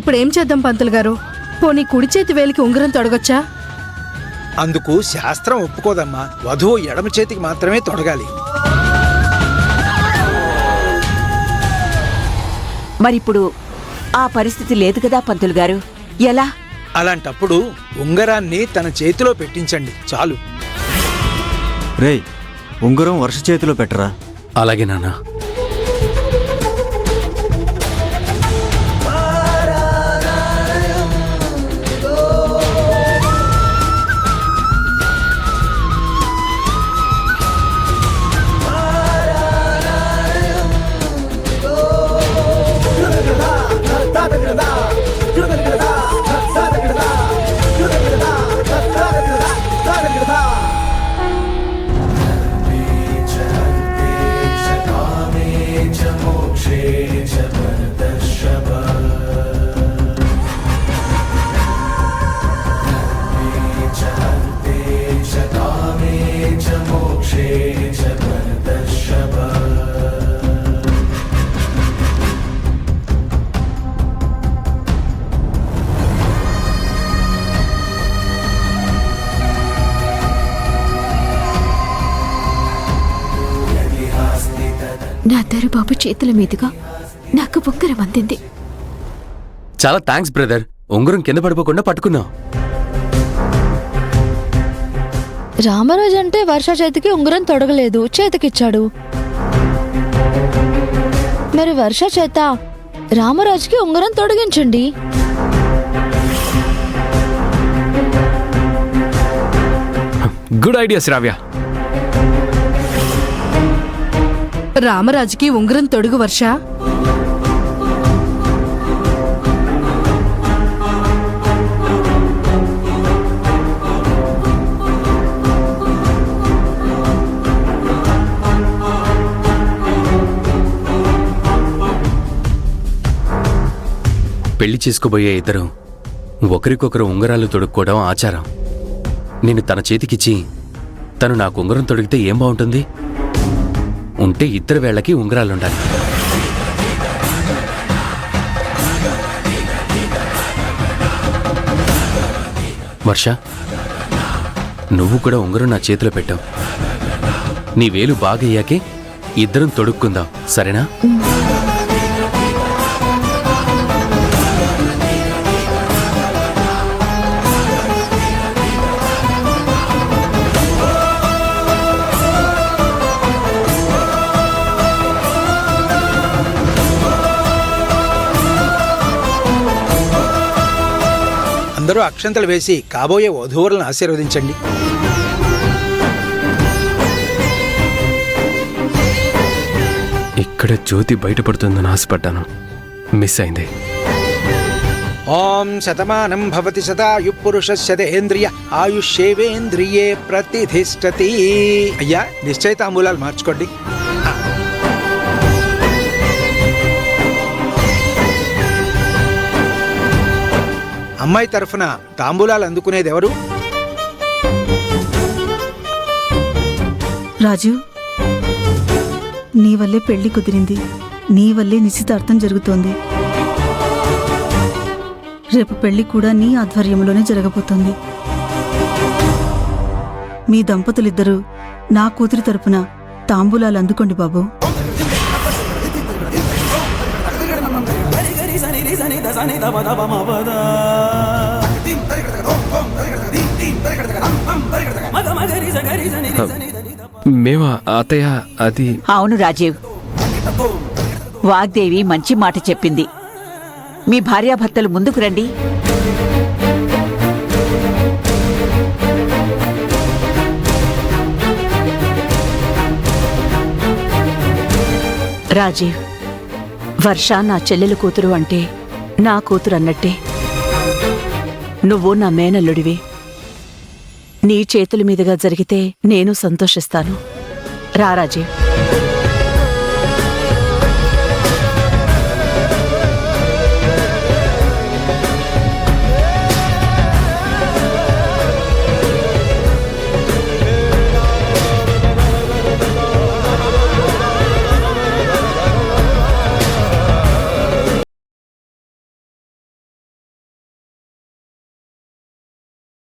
ఇప్పుడు ఏం చేద్దాం పంతులు గారు? పోనీ కుడి చేతి వేలికి ఉంగరం తొడగొచ్చా? అందుకు శాస్త్రం ఒప్పుకోదమ్మా. వధువు ఎడమ చేతికి మాత్రమే తొడగాలి. మరిప్పుడు ఆ పరిస్థితి లేదు కదా పంతులు గారు, ఎలా? అలాంటప్పుడు ఉంగరాన్ని తన చేతిలో పెట్టించండి చాలు. రేయ్, ఉంగరం వర్ష చేతిలో పెట్టరా. అలాగే నాన్న. నా దరుబాబు చేతుల మీదుగా నాకు ఉంగరం అందింది. చాలా థ్యాంక్స్ బ్రదర్. ఉంగరం కింద పడిపోకుండా పట్టుకున్నావు. రామరాజు అంటే వర్ష చేతికి ఉంగరం తొడగలేదు, చేతికిచ్చాడు. మరి వర్ష చేత రామరాజుకి ఉంగరం తొడిగించండి. గుడ్ ఐడియా శ్రావ్య. రామరాజుకి ఉంగరం తొడుగు వర్ష. పెళ్లి చేసుకోబోయే ఇద్దరు ఒకరికొకరు ఉంగరాలు తొడుక్కోవడం ఆచారం. నేను తన చేతికిచ్చి తను నాకు ఉంగరం తొడిగితే ఏం బాగుంటుంది? ఉంటే ఇద్దరు వేళ్లకి ఉంగరాలుండాలి. వర్ష, నువ్వు కూడా ఉంగరం నా చేతిలో పెట్టావు. నీ వేలు బాగయ్యాకే ఇద్దరం తొడుక్కుందాం, సరేనా? అందరూ అక్షంతలు వేసి కాబోయే వధూవరులను ఆశీర్వదించండి. ఇక్కడ జ్యోతి బయటపడుతుందని ఆశపడ్డాను, మిస్ అయింది. ఓం శతమానం భవతి శతాయు పురుషస్యేంద్రియ ఆయుష్యేవేంద్రియే ప్రతిధిష్టతి. అయ్యా, నిశ్చయితాంబూలాలు మార్చుకోండి. అమ్మాయి తరఫున తాంబూలాలు అందుకునేది ఎవరు? రాజు, నీ వల్లే పెళ్లి కుదిరింది, నీ వల్లే నిశ్చితార్థం జరుగుతోంది. రేపు పెళ్లి కూడా నీ ఆధ్వర్యంలోనే జరగబోతోంది. మీ దంపతులిద్దరూ నా కూతురి తరపున తాంబూలాలు అందుకోండి బాబు. మేమా అత్తయ్య? అది అవును రాజీవ్, వాగ్దేవి మంచి మాట చెప్పింది. మీ భార్యాభర్తలు ముందుకు రండి. రాజీవ్, వర్ష నా చెల్లెలు కూతురు అంటే నా కూతురు అన్నట్టే. నువ్వు నా మేనల్లుడివి. నీ చేతుల మీదుగా జరిగితే నేను సంతోషిస్తాను. రా రాజీవ్.